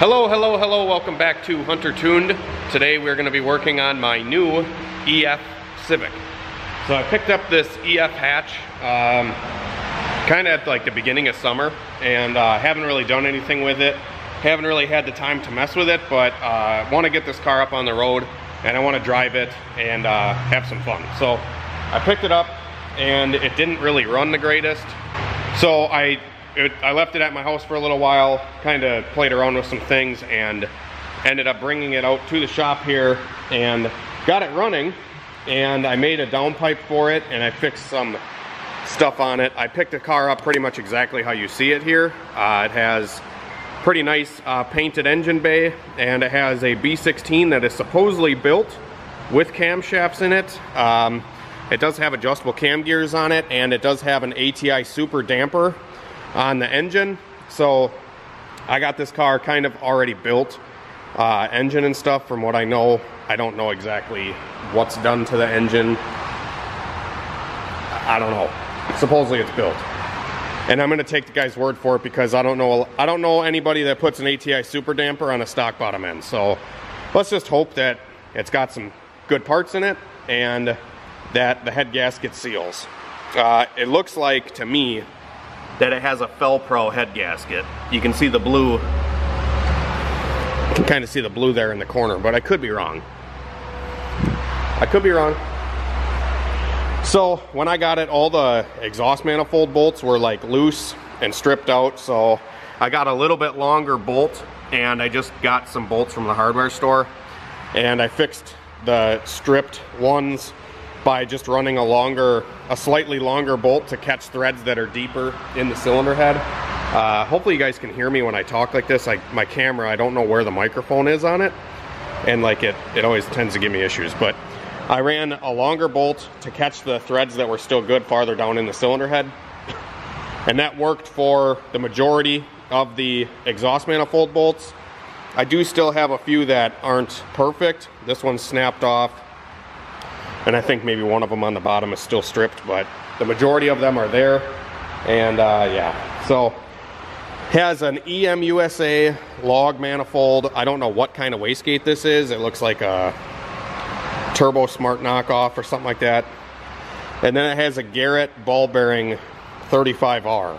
Hello, welcome back to Hunter Tuned. Today we're going to be working on my new EF Civic. So I picked up this EF hatch kind of at like the beginning of summer, and haven't really done anything with it. Haven't really had the time to mess with it, but I want to get this car up on the road and I want to drive it and have some fun. So I picked it up and it didn't really run the greatest. So I left it at my house for a little while, kind of played around with some things, and ended up bringing it out to the shop here and got it running. And I made a downpipe for it and I fixed some stuff on it. I picked the car up pretty much exactly how you see it here. It has pretty nice painted engine bay, and it has a B16 that is supposedly built with camshafts in it. It does have adjustable cam gears on it, and it does have an ATI super damper on the engine. So I got this car kind of already built, engine and stuff from what I know. I don't know exactly what's done to the engine. I don't know. Supposedly it's built. And I'm gonna take the guy's word for it because I don't know anybody that puts an ATI super damper on a stock bottom end. So let's just hope that it's got some good parts in it and that the head gasket seals. It looks like to me that it has a Felpro head gasket. You can see the blue. You can kind of see the blue there in the corner, but I could be wrong. I could be wrong. So when I got it, all the exhaust manifold bolts were like loose and stripped out. So I got a little bit longer bolt, and I just got some bolts from the hardware store, and I fixed the stripped ones by just running a slightly longer bolt to catch threads that are deeper in the cylinder head. Hopefully you guys can hear me when I talk like this. My camera, I don't know where the microphone is on it, and like it always tends to give me issues. But I ran a longer bolt to catch the threads that were still good farther down in the cylinder head, and that worked for the majority of the exhaust manifold bolts. I do still have a few that aren't perfect. This one's snapped off, and I think maybe one of them on the bottom is still stripped, but the majority of them are there. And yeah, so has an EM USA log manifold. I don't know what kind of wastegate this is. It looks like a Turbo Smart knockoff or something like that. And then it has a Garrett ball bearing 35R.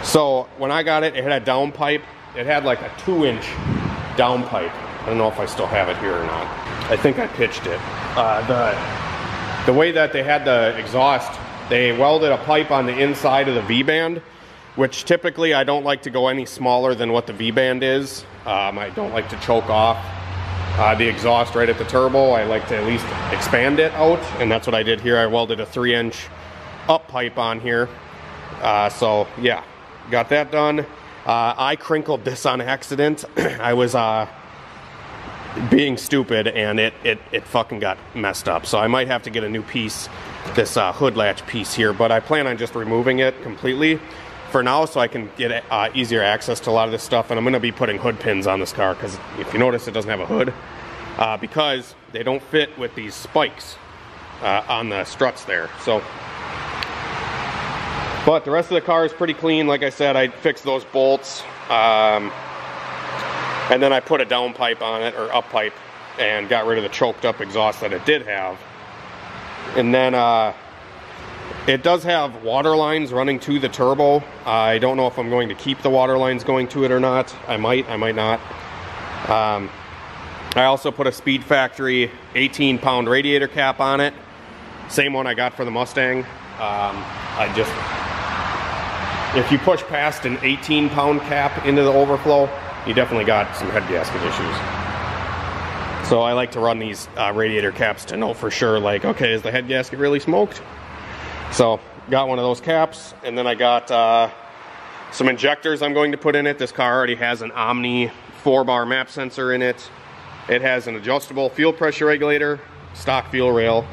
So when I got it, it had a downpipe. It had like a 2-inch downpipe. I don't know if I still have it here or not. I think I pitched it. The way that they had the exhaust, they welded a pipe on the inside of the V-band, which typically I don't like to go any smaller than what the V-band is. I don't like to choke off the exhaust right at the turbo. I like to at least expand it out, and that's what I did here. I welded a 3-inch up pipe on here. So yeah, got that done. I crinkled this on accident. I was being stupid, and it fucking got messed up. So I might have to get a new piece, this hood latch piece here, but I plan on just removing it completely for now so I can get easier access to a lot of this stuff. And I'm going to be putting hood pins on this car because if you notice, it doesn't have a hood because they don't fit with these spikes on the struts there. So, but the rest of the car is pretty clean. Like I said, I fixed those bolts, and then I put a downpipe on it, or up pipe, and got rid of the choked up exhaust that it did have. And then it does have water lines running to the turbo. I don't know if I'm going to keep the water lines going to it or not. I might not. I also put a Speed Factory 18-pound radiator cap on it. Same one I got for the Mustang. If you push past an 18-pound cap into the overflow, you definitely got some head gasket issues. So I like to run these radiator caps to know for sure, like, okay, is the head gasket really smoked? So got one of those caps, and then I got some injectors I'm going to put in it. This car already has an Omni 4-bar map sensor in it. It has an adjustable fuel pressure regulator, stock fuel rail.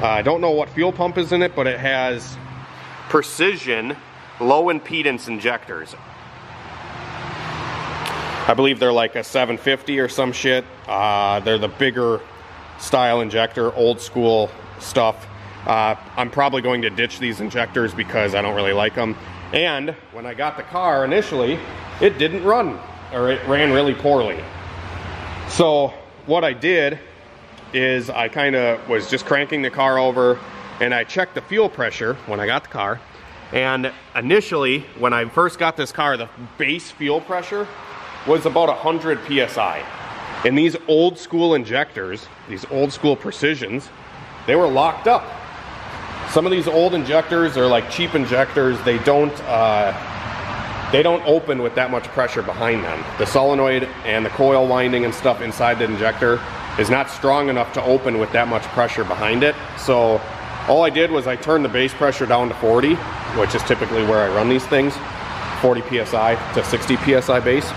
I don't know what fuel pump is in it, but it has Precision low impedance injectors. I believe they're like a 750 or some shit. They're the bigger style injector, old school stuff. I'm probably going to ditch these injectors because I don't really like them. And when I got the car initially, it didn't run. or it ran really poorly. So what I did is I kind of was just cranking the car over, and I checked the fuel pressure when I got the car. And initially, when I first got this car, the base fuel pressure was about 100 PSI. And these old school injectors, these old school Precisions, they were locked up. Some of these old injectors are like cheap injectors. They don't open with that much pressure behind them. The solenoid and the coil winding and stuff inside the injector is not strong enough to open with that much pressure behind it. So all I did was I turned the base pressure down to 40, which is typically where I run these things, 40 PSI to 60 PSI base.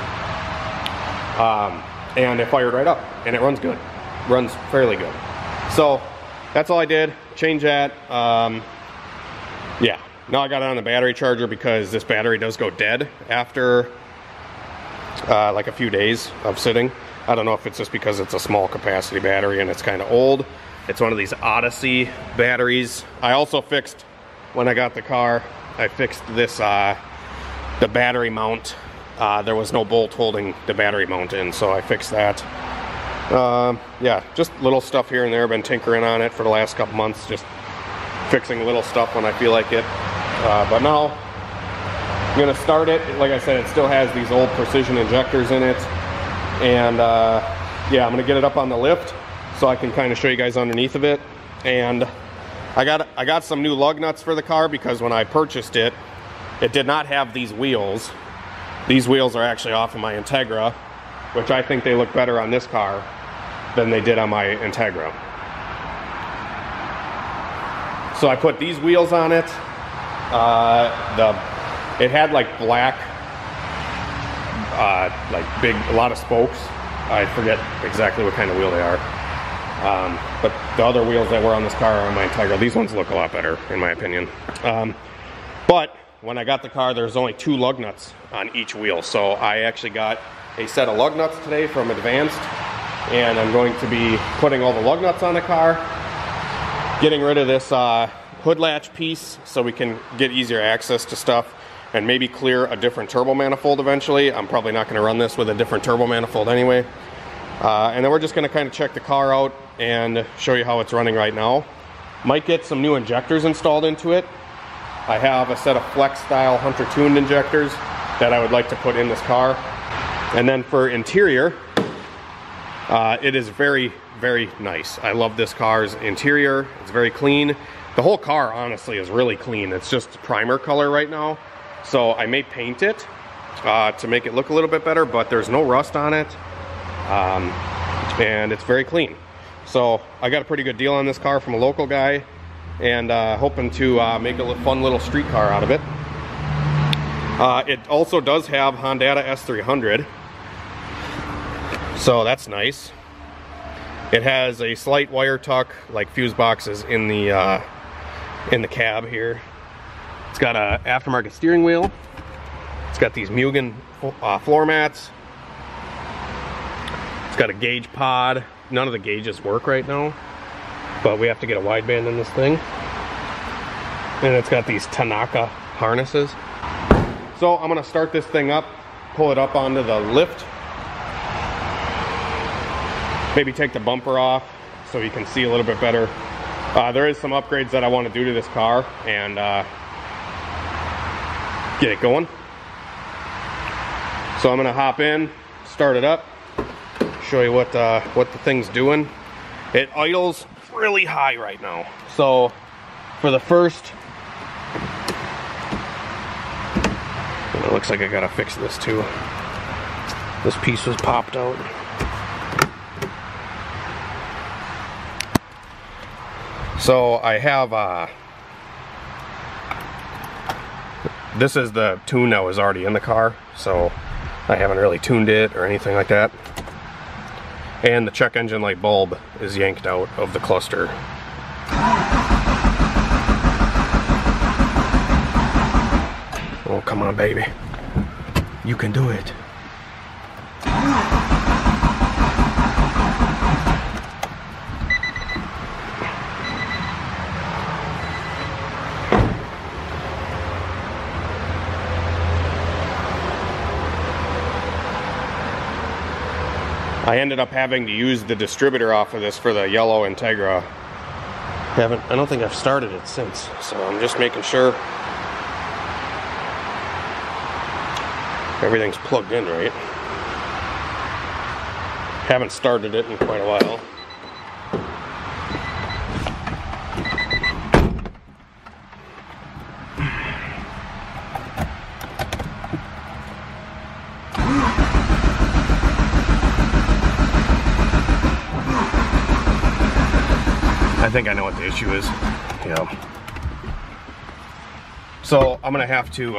And it fired right up, and it runs good. Runs fairly good. So that's all I did. Change that. Yeah. Now I got it on the battery charger because this battery does go dead after like a few days of sitting. I don't know if it's just because it's a small capacity battery and it's kind of old. It's one of these Odyssey batteries. I also fixed, when I got the car, I fixed this, the battery mount. There was no bolt holding the battery mount in, so I fixed that. Yeah, just little stuff here and there. I've been tinkering on it for the last couple months, just fixing little stuff when I feel like it. But now I'm gonna start it. Like I said, it still has these old Precision injectors in it. And yeah, I'm gonna get it up on the lift so I can kind of show you guys underneath of it. And I got some new lug nuts for the car because when I purchased it, it did not have these wheels. These wheels are actually off of my Integra, which I think they look better on this car than they did on my Integra. So I put these wheels on it. It had like black, like big, a lot of spokes. I forget exactly what kind of wheel they are. But the other wheels that were on this car are on my Integra. These ones look a lot better, in my opinion. But when I got the car, there's only 2 lug nuts on each wheel. So I actually got a set of lug nuts today from Advanced, and I'm going to be putting all the lug nuts on the car, getting rid of this hood latch piece so we can get easier access to stuff, and maybe clear a different turbo manifold eventually. I'm probably not going to run this with a different turbo manifold anyway. And then we're just going to kind of check the car out and show you how it's running right now. Might get some new injectors installed into it. I have a set of flex style Hunter tuned injectors that I would like to put in this car. And then for interior, it is very, very nice. I love this car's interior. It's very clean. The whole car, honestly, is really clean. It's just primer color right now. So I may paint it to make it look a little bit better, but there's no rust on it. And it's very clean. So I got a pretty good deal on this car from a local guy, and hoping to make a fun little street car out of it. It also does have Honda S300, so that's nice. It has a slight wire tuck, like fuse boxes in the cab here. It's got a aftermarket steering wheel. It's got these Mugen floor mats. It's got a gauge pod. None of the gauges work right now, but we have to get a wideband in this thing. And it's got these Tanaka harnesses. So I'm gonna start this thing up, pull it up onto the lift. Maybe take the bumper off so you can see a little bit better. There is some upgrades that I want to do to this car and get it going. So I'm gonna hop in, start it up, show you what the thing's doing. It idles really high right now. So for the first, it looks like I gotta fix this too. This piece was popped out. So I have this is the tune that was already in the car, so I haven't really tuned it or anything like that. And the check engine light bulb is yanked out of the cluster. Oh, come on, baby. You can do it. I ended up having to use the distributor off of this for the yellow Integra. I don't think I've started it since, so I'm just making sure everything's plugged in right. Haven't started it in quite a while. I think I know what the issue is. Yeah. So I'm gonna have to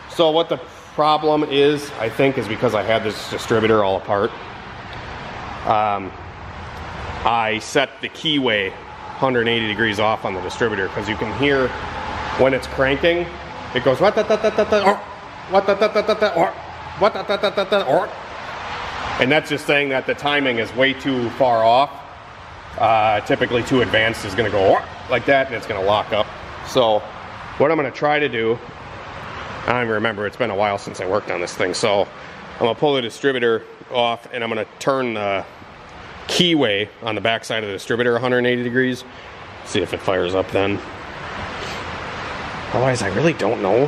so what the problem is, I think, is because I had this distributor all apart. I set the keyway 180 degrees off on the distributor, because you can hear when it's cranking, it goes what, and that's just saying that the timing is way too far off. Typically too advanced is going to go like that, and it's going to lock up. So what I'm going to try to do, I don't even remember, it's been a while since I worked on this thing, so I'm going to pull the distributor off, and I'm going to turn the keyway on the back side of the distributor 180 degrees, see if it fires up then. Otherwise, I really don't know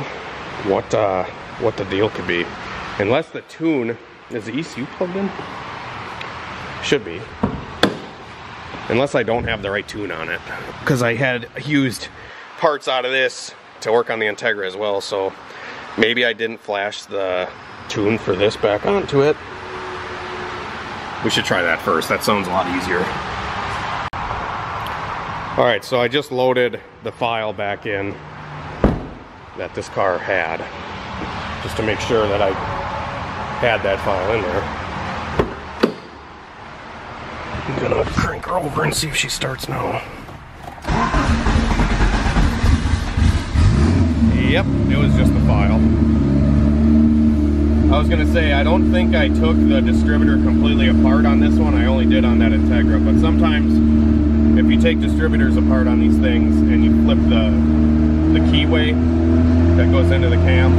what the deal could be. Unless the tune, is the ECU plugged in? Should be. Unless I don't have the right tune on it. Because I had used parts out of this to work on the Integra as well, so maybe I didn't flash the tune for this back onto it. We should try that first. That sounds a lot easier. Alright, so I just loaded the file back in that this car had, just to make sure that I had that file in there. I'm gonna crank her over and see if she starts now. Yep, it was just the file. I was gonna say, I don't think I took the distributor completely apart on this one. I only did on that Integra, but sometimes if you take distributors apart on these things and you flip the keyway that goes into the cam,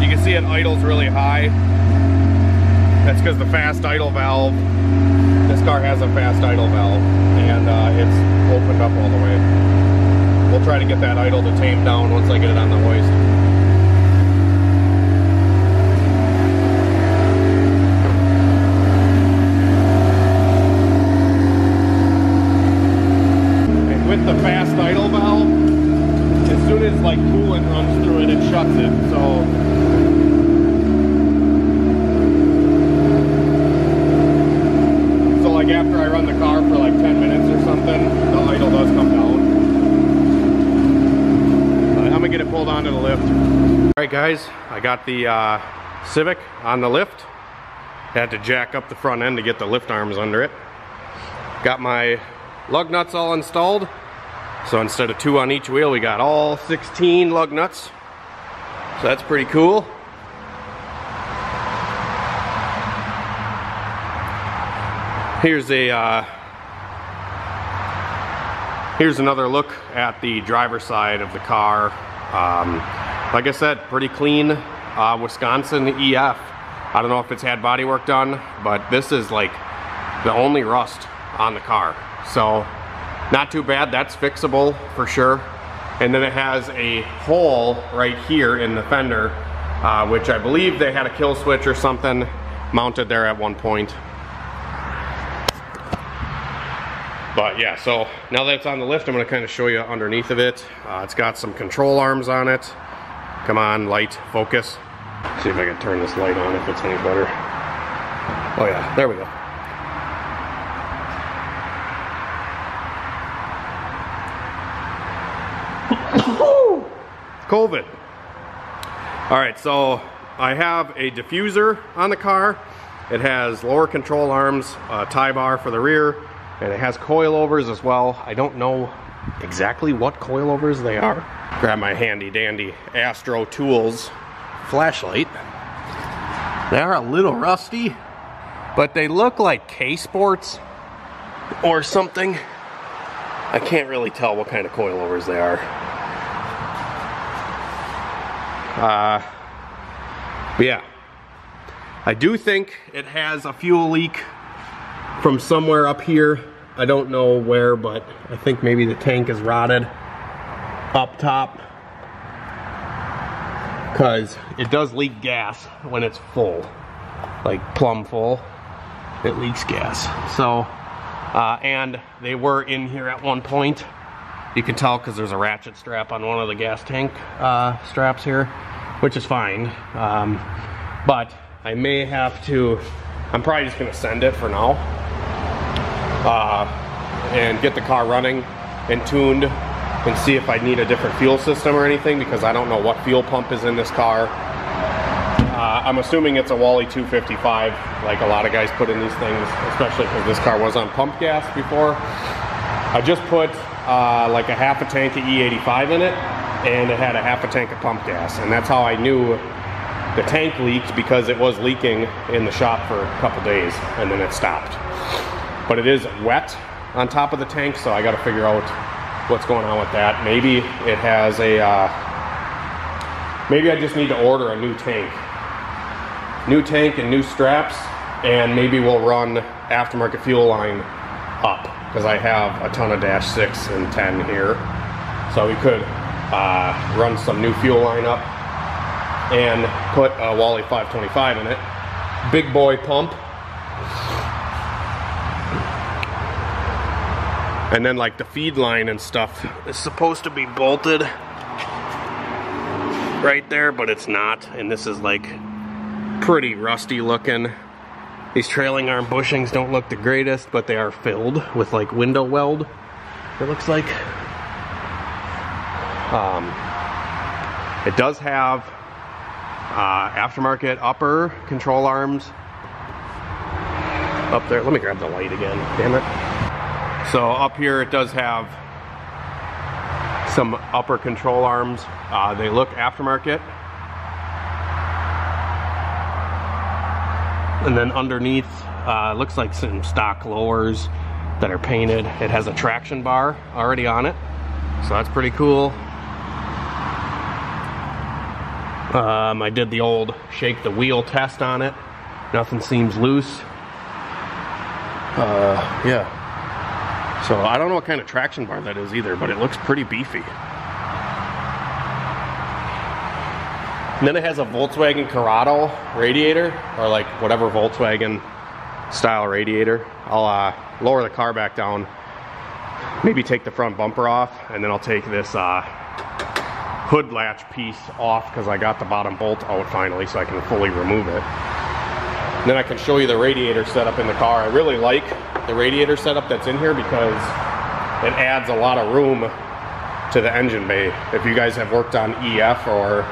you can see it idles really high. That's because the fast idle valve, this car has a fast idle valve, and it's opened up all the way. We'll try to get that idle to tame down once I get it on the hoist. And with the fast idle valve, as soon as like coolant runs through it, it shuts it. So like after I run the car for like 10 minutes or something, the idle does come down. I'm gonna get it pulled onto the lift. Alright guys, I got the Civic on the lift. Had to jack up the front end to get the lift arms under it. Got my lug nuts all installed. So instead of 2 on each wheel, we got all 16 lug nuts. So that's pretty cool. Here's another look at the driver's side of the car. Like I said, pretty clean Wisconsin EF. I don't know if it's had body work done, but this is like the only rust on the car. So not too bad, that's fixable for sure. And then it has a hole right here in the fender, which I believe they had a kill switch or something mounted there at one point. But yeah, so now that it's on the lift, I'm going to kind of show you underneath of it. It's got some control arms on it. Come on, light, focus. See if I can turn this light on if it's any better. Oh yeah, there we go. COVID. Alright, so I have a diffuser on the car. It has lower control arms, a tie bar for the rear, and it has coilovers as well. I don't know exactly what coilovers they are. Grab my handy dandy Astro Tools flashlight. They are a little rusty, but they look like K-Sports or something. I can't really tell what kind of coilovers they are. But yeah, I do think it has a fuel leak from somewhere up here. I don't know where, but I think maybe the tank is rotted up top, because it does leak gas when it's full, like plumb full. It leaks gas. So, and they were in here at one point. You can tell because there's a ratchet strap on one of the gas tank straps here, which is fine. But I may have to, I'm probably just gonna send it for now. And get the car running and tuned and see if I need a different fuel system or anything, because I don't know what fuel pump is in this car. I'm assuming it's a Wally 255, like a lot of guys put in these things, especially because this car was on pump gas before. I just put like a half a tank of E85 in it, and it had a half a tank of pump gas, and that's how I knew the tank leaked, because it was leaking in the shop for a couple days and then it stopped. But it is wet on top of the tank, so I got to figure out what's going on with that. Maybe it has a maybe I just need to order a new tank and new straps, and maybe we'll run aftermarket fuel line up, because I have a ton of dash 6 and 10 here, so we could run some new fuel line up and put a Wally 525 in it. Big boy pump. And then like the feed line and stuff is supposed to be bolted right there, but it's not. And this is like pretty rusty looking. These trailing arm bushings don't look the greatest, but they are filled with like window weld, it looks like. It does have aftermarket upper control arms up there. Let me grab the light again, damn it. So up here it does have some upper control arms. They look aftermarket. And then underneath, looks like some stock lowers that are painted. It has a traction bar already on it, so that's pretty cool. I did the old shake the wheel test on it. Nothing seems loose. Yeah. So I don't know what kind of traction bar that is either, but it looks pretty beefy. And then it has a Volkswagen Corrado radiator, or like whatever Volkswagen style radiator. I'll lower the car back down, maybe take the front bumper off, and then I'll take this hood latch piece off, because I got the bottom bolt out finally, so I can fully remove it. And then I can show you the radiator setup in the car. I really like the radiator setup that's in here, because it adds a lot of room to the engine bay. If you guys have worked on EF or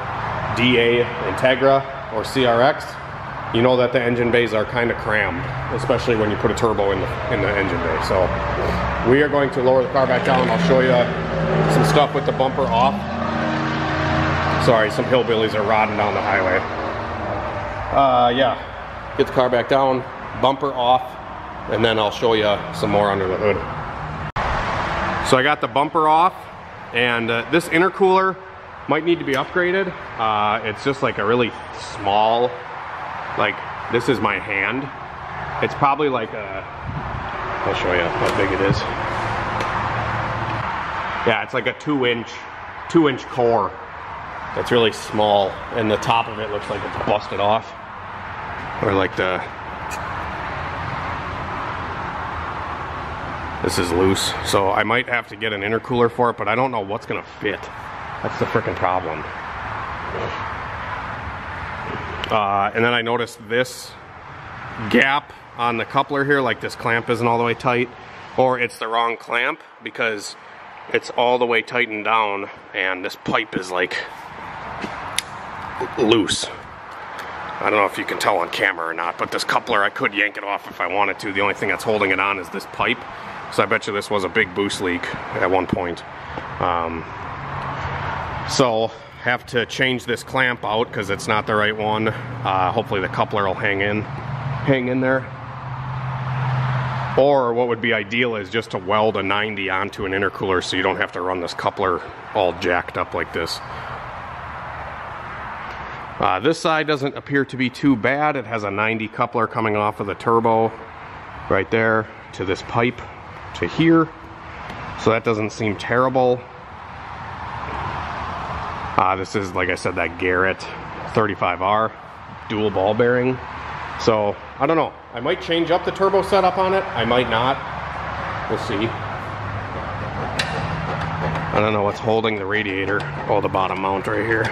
DA Integra or CRX, you know that the engine bays are kind of crammed, especially when you put a turbo in the engine bay. So we are going to lower the car back down. I'll show you some stuff with the bumper off. Sorry, some hillbillies are riding down the highway. Yeah, get the car back down, bumper off, and then I'll show you some more under the hood. So I got the bumper off, and this intercooler might need to be upgraded. It's just like a really small, like this is my hand. It's probably like a, I'll show you how big it is. Yeah, it's like a 2-inch core. It's really small, and the top of it looks like it's busted off. Or like this is loose. So I might have to get an intercooler for it, but I don't know what's gonna fit. That's the frickin' problem. And then I noticed this gap on the coupler here, like this clamp isn't all the way tight, or it's the wrong clamp, because it's all the way tightened down and this pipe is like loose. I don't know if you can tell on camera or not, but this coupler, I could yank it off if I wanted to. The only thing that's holding it on is this pipe. So I bet you this was a big boost leak at one point. So have to change this clamp out because it's not the right one. Hopefully the coupler will hang in there. Or what would be ideal is just to weld a 90 onto an intercooler so you don't have to run this coupler all jacked up like this. This side doesn't appear to be too bad. It has a 90 coupler coming off of the turbo right there to this pipe to here. So that doesn't seem terrible. This is, like I said, that Garrett 35R dual ball bearing. So I don't know. I might change up the turbo setup on it. I might not. We'll see. I don't know what's holding the radiator. Oh, the bottom mount right here.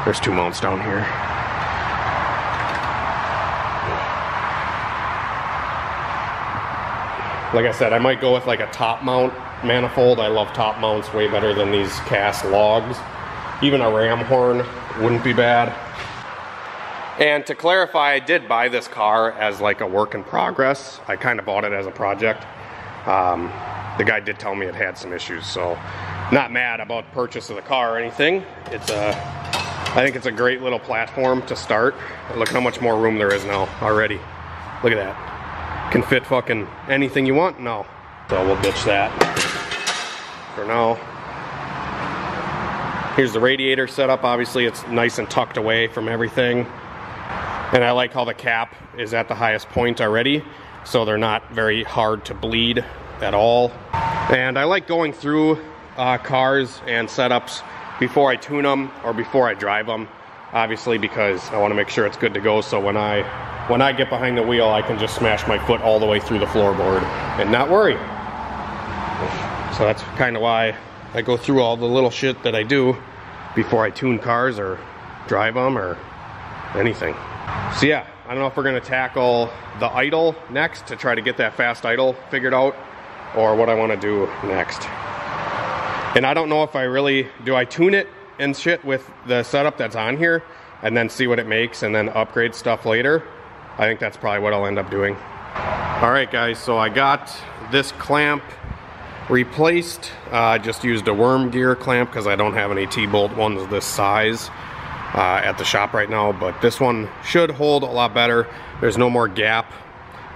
There's two mounts down here. Like I said, I might go with like a top mount manifold. I love top mounts way better than these cast logs. Even a ram horn wouldn't be bad. And to clarify, I did buy this car as like a work in progress. I kind of bought it as a project. The guy did tell me it had some issues, so not mad about the purchase of the car or anything. I think it's a great little platform to start. Look how much more room there is now already. Look at that. Can fit fucking anything you want now. So we'll ditch that for now. Here's the radiator setup. Obviously it's nice and tucked away from everything. And I like how the cap is at the highest point already, so they're not very hard to bleed at all. And I like going through cars and setups before I tune them or before I drive them, obviously, because I want to make sure it's good to go, so when I get behind the wheel I can just smash my foot all the way through the floorboard and not worry. So that's kind of why I go through all the little shit that I do before I tune cars or drive them or anything. So yeah, I don't know if we're going to tackle the idle next to try to get that fast idle figured out, or what I want to do next. And I don't know if I tune it and shit with the setup that's on here and then see what it makes and then upgrade stuff later. I think that's probably what I'll end up doing. Alright guys, so I got this clamp replaced. I just used a worm gear clamp because I don't have any T-bolt ones this size at the shop right now, but this one should hold a lot better. There's no more gap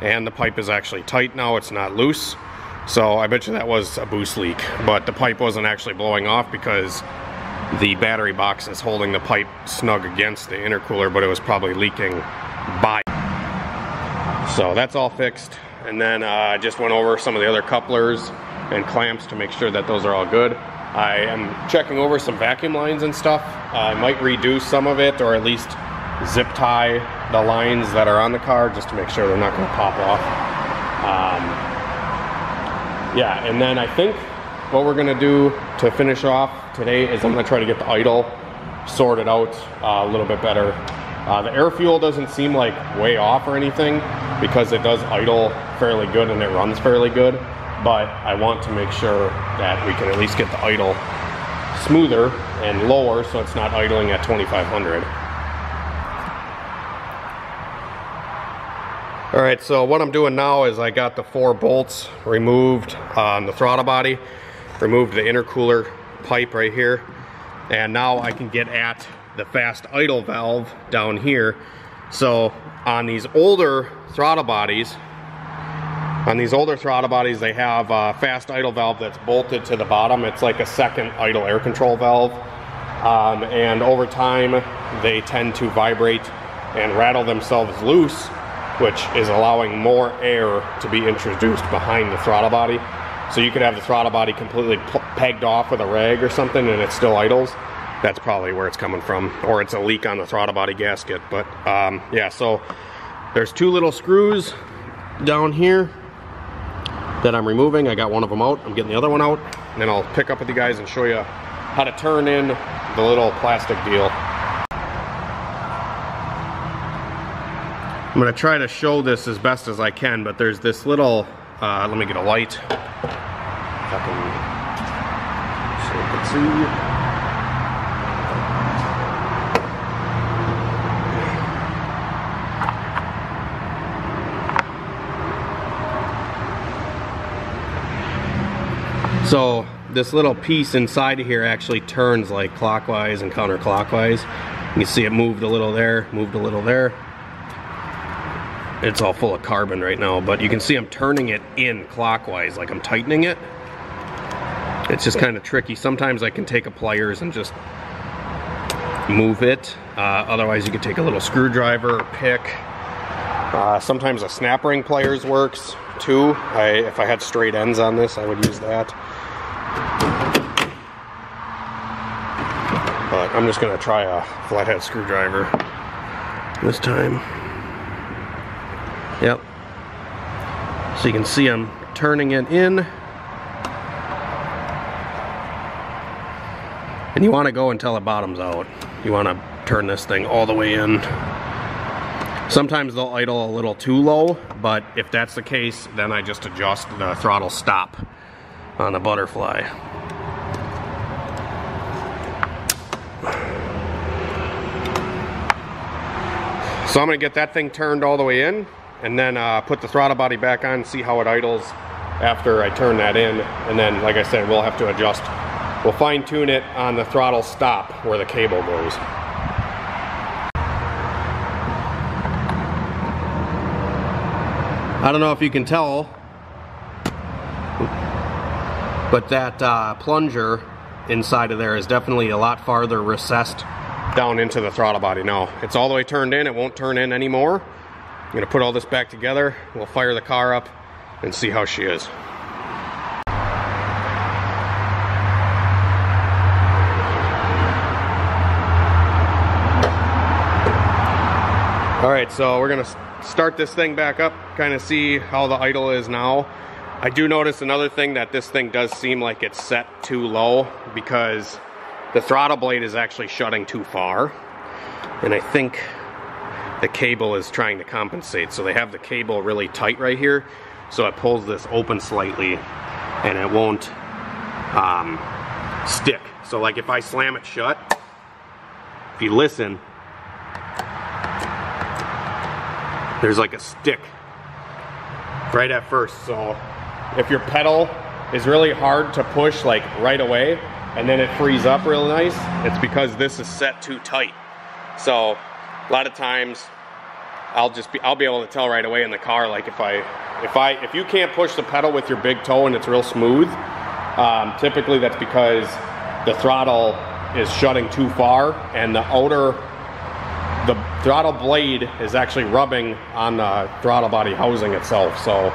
and the pipe is actually tight now, it's not loose. So I bet you that was a boost leak, but the pipe wasn't actually blowing off because the battery box is holding the pipe snug against the intercooler, but it was probably leaking by. So that's all fixed. And then I just went over some of the other couplers and clamps to make sure that those are all good. I am checking over some vacuum lines and stuff. I might redo some of it, or at least zip tie the lines that are on the car just to make sure they're not going to pop off. Yeah, and then I think what we're gonna do to finish off today is I'm gonna try to get the idle sorted out a little bit better. The air fuel doesn't seem like way off or anything because it does idle fairly good and it runs fairly good, but I want to make sure that we can at least get the idle smoother and lower so it's not idling at 2500. Alright, so what I'm doing now is I got the 4 bolts removed on the throttle body, removed the intercooler pipe right here, and now I can get at the fast idle valve down here. So on these older throttle bodies, they have a fast idle valve that's bolted to the bottom. It's like a second idle air control valve, and over time they tend to vibrate and rattle themselves loose, which is allowing more air to be introduced behind the throttle body. So you could have the throttle body completely pegged off with a rag or something and it still idles. That's probably where it's coming from, or it's a leak on the throttle body gasket. But yeah, so there's 2 little screws down here that I'm removing. I got one of them out, I'm getting the other one out, and then I'll pick up with you guys and show you how to turn in the little plastic deal. I'm going to try to show this as best as I can, but there's this little, let me get a light, if I can, so you can see. So this little piece inside of here actually turns like clockwise and counterclockwise. You can see it moved a little there, moved a little there. It's all full of carbon right now, but you can see I'm turning it in clockwise, like I'm tightening it. It's just kind of tricky. Sometimes I can take a pliers and just move it. Otherwise you could take a little screwdriver or pick. Sometimes a snap ring pliers works too. If I had straight ends on this, I would use that. But I'm just gonna try a flathead screwdriver this time. Yep. So you can see I'm turning it in. And you want to go until it bottoms out. You want to turn this thing all the way in. Sometimes they'll idle a little too low, but if that's the case, then I just adjust the throttle stop on the butterfly. So I'm going to get that thing turned all the way in, and then put the throttle body back on and see how it idles after I turn that in. And then, like I said, we'll have to adjust. We'll fine tune it on the throttle stop where the cable goes. I don't know if you can tell, but that plunger inside of there is definitely a lot farther recessed down into the throttle body. Now, it's all the way turned in. It won't turn in anymore. I'm going to put all this back together. We'll fire the car up and see how she is. Alright, so we're going to start this thing back up, kind of see how the idle is now. I do notice another thing, that this thing does seem like it's set too low because the throttle blade is actually shutting too far. And I think the cable is trying to compensate. So they have the cable really tight right here, so it pulls this open slightly and it won't stick. So like if I slam it shut, if you listen, there's like a stick right at first. So if your pedal is really hard to push like right away and then it frees up real nice, it's because this is set too tight. So a lot of times I'll be able to tell right away in the car, like if you can't push the pedal with your big toe and it's real smooth, typically that's because the throttle is shutting too far and the throttle blade is actually rubbing on the throttle body housing itself. So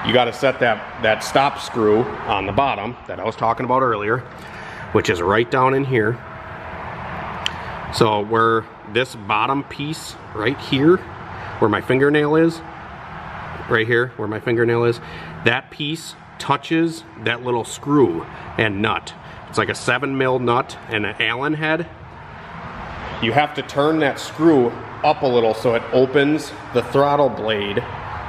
you got to set that stop screw on the bottom that I was talking about earlier, which is right down in here. So where this bottom piece right here, where my fingernail is, right here where my fingernail is, that piece touches that little screw and nut. It's like a 7mm nut and an Allen head. You have to turn that screw up a little so it opens the throttle blade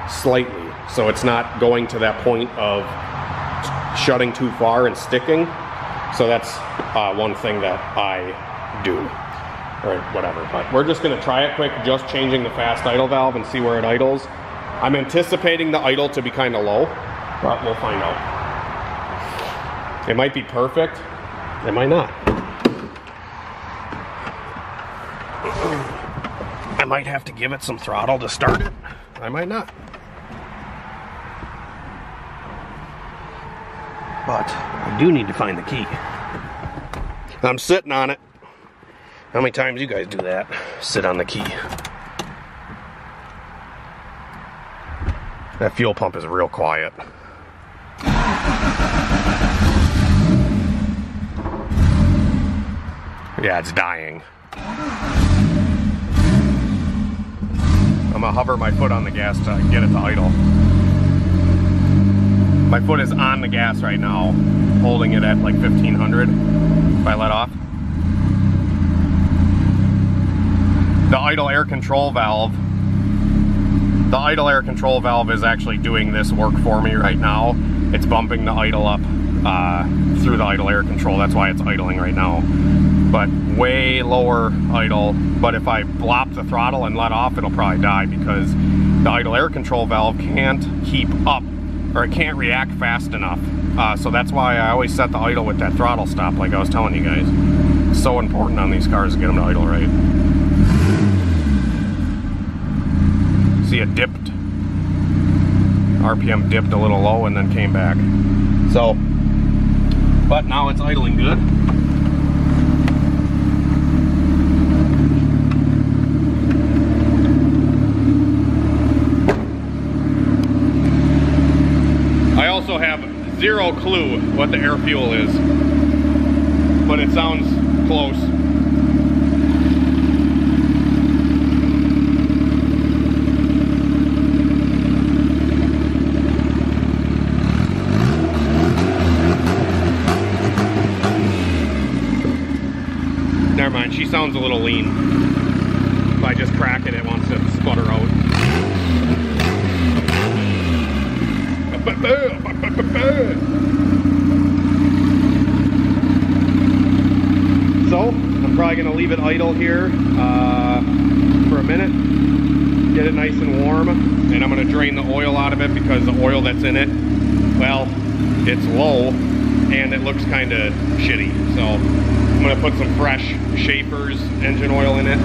slightly, so it's not going to that point of shutting too far and sticking. So that's one thing that I do, or whatever. But we're just going to try it quick, just changing the fast idle valve and see where it idles. I'm anticipating the idle to be kind of low, but we'll find out. It might be perfect, it might not. I might have to give it some throttle to start it. I might not. But I do need to find the key. I'm sitting on it. How many times you guys do that? Sit on the key. That fuel pump is real quiet. Yeah, it's dying. I'm gonna hover my foot on the gas to get it to idle. My foot is on the gas right now, holding it at like 1500 if I let off. The idle air control valve. The idle air control valve is actually doing this work for me right now. It's bumping the idle up through the idle air control. That's why it's idling right now. But way lower idle. But if I blop the throttle and let off, it'll probably die because the idle air control valve can't keep up, or it can't react fast enough. So that's why I always set the idle with that throttle stop, like I was telling you guys. It's so important on these cars to get them to idle right. See, it dipped. RPM dipped a little low and then came back. So, but now it's idling good. zero clue what the air fuel is, but it sounds close. Never mind, she sounds a little lean. If I just crack it, it wants to sputter out. So, I'm probably going to leave it idle here for a minute, get it nice and warm, and I'm going to drain the oil out of it because the oil that's in it, well, it's low and it looks kind of shitty. So I'm going to put some fresh Schaefer's engine oil in it,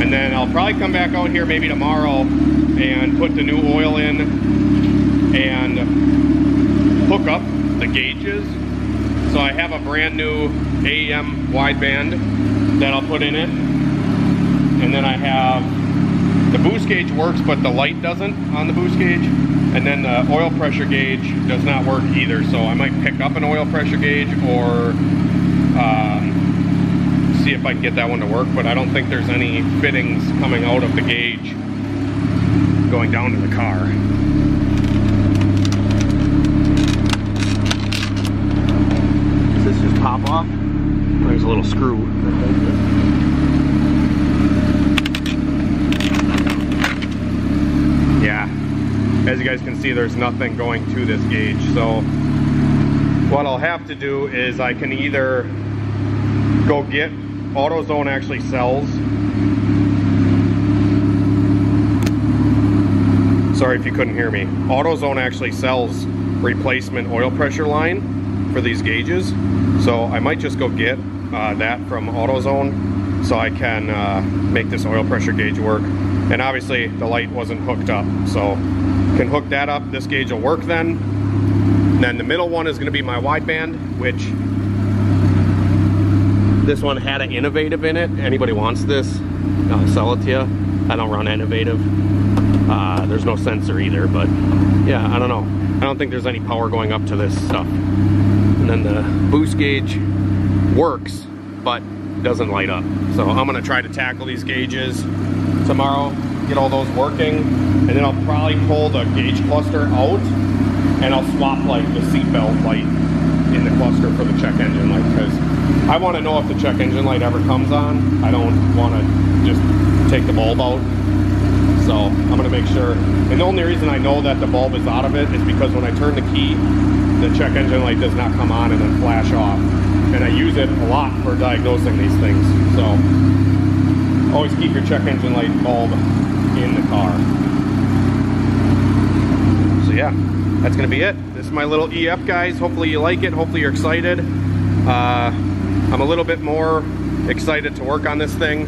and then I'll probably come back out here maybe tomorrow and put the new oil in and hook up the gauges. So I have a brand new AEM wideband that I'll put in it, and then I have the boost gauge works but the light doesn't on the boost gauge, and then the oil pressure gauge does not work either. So I might pick up an oil pressure gauge or see if I can get that one to work, but I don't think there's any fittings coming out of the gauge going down to the car. Does this just pop off? There's a little screw. Yeah, as you guys can see, there's nothing going to this gauge. So what I'll have to do is I can either go get, AutoZone actually sells, sorry if you couldn't hear me, AutoZone actually sells replacement oil pressure line for these gauges. So I might just go get that from AutoZone so I can make this oil pressure gauge work. And obviously the light wasn't hooked up, so can hook that up. This gauge will work then. And then the middle one is going to be my wideband, which this one had an Innovative in it. Anybody wants this, I'll sell it to you. I don't run Innovative. There's no sensor either, but yeah, I don't know. I don't think there's any power going up to this stuff. And then the boost gauge works, but doesn't light up. So I'm gonna try to tackle these gauges tomorrow, get all those working, and then I'll probably pull the gauge cluster out and I'll swap like the seatbelt light in the cluster for the check engine light, because I want to know if the check engine light ever comes on. I don't want to just take the bulb out. So I'm going to make sure. And the only reason I know that the bulb is out of it is because when I turn the key, the check engine light does not come on and then flash off. And I use it a lot for diagnosing these things. So always keep your check engine light bulb in the car. So yeah, that's going to be it. This is my little EF, guys. Hopefully you like it. Hopefully you're excited. I'm a little bit more excited to work on this thing,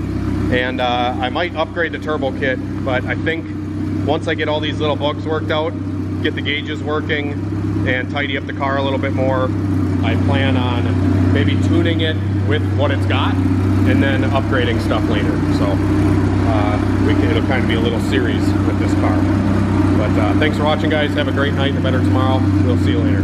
and I might upgrade the turbo kit, but I think once I get all these little bugs worked out, get the gauges working, and tidy up the car a little bit more, I plan on maybe tuning it with what it's got, and then upgrading stuff later. So it'll kind of be a little series with this car. But thanks for watching, guys. Have a great night and a better tomorrow. We'll see you later.